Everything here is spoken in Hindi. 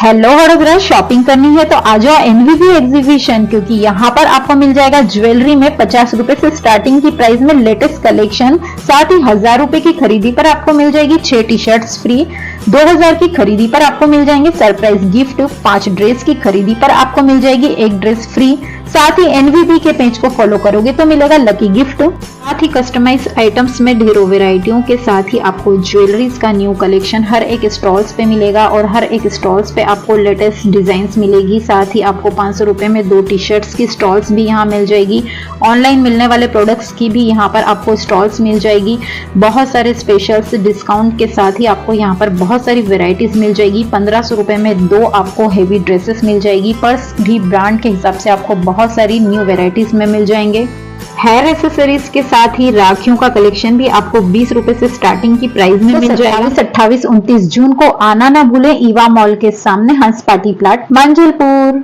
हेलो वडोदरा, शॉपिंग करनी है तो आ जाओ एनवीबी एग्जीबिशन, क्योंकि यहाँ पर आपको मिल जाएगा ज्वेलरी में 50 रुपए से स्टार्टिंग की प्राइस में लेटेस्ट कलेक्शन। साथ ही 1000 रुपए की खरीदी पर आपको मिल जाएगी 6 टी शर्ट्स फ्री। 2000 की खरीदी पर आपको मिल जाएंगे सरप्राइज गिफ्ट। 5 ड्रेस की खरीदी पर आपको मिल जाएगी 1 ड्रेस फ्री। साथ ही एनवीबी के पेज को फॉलो करोगे तो मिलेगा लकी गिफ्ट। साथ ही कस्टमाइज आइटम्स में ढेरों वेराइटियों के साथ ही आपको ज्वेलरीज का न्यू कलेक्शन हर एक स्टॉल्स पे मिलेगा और हर एक स्टॉल्स पे आपको लेटेस्ट डिजाइन्स मिलेगी। साथ ही आपको 500 रुपए में 2 टी शर्ट्स की स्टॉल्स भी यहाँ मिल जाएगी। ऑनलाइन मिलने वाले प्रोडक्ट्स की भी यहाँ पर आपको स्टॉल्स मिल जाएगी। बहुत सारे स्पेशल्स डिस्काउंट के साथ ही आपको यहाँ पर बहुत सारी वेराइटीज मिल जाएगी। 1500 रुपए में 2 आपको हेवी ड्रेसेस मिल जाएगी। पर्स भी ब्रांड के हिसाब से आपको बहुत सारी न्यू वेराइटीज में मिल जाएंगे। हेयर एक्सेसरीज के साथ ही राखियों का कलेक्शन भी आपको 20 रुपए से स्टार्टिंग की प्राइस में मिल जाएगा। 28, 29 जून को आना ना भूले ईवा मॉल के सामने हंस पार्टी प्लाट, मंजलपुर।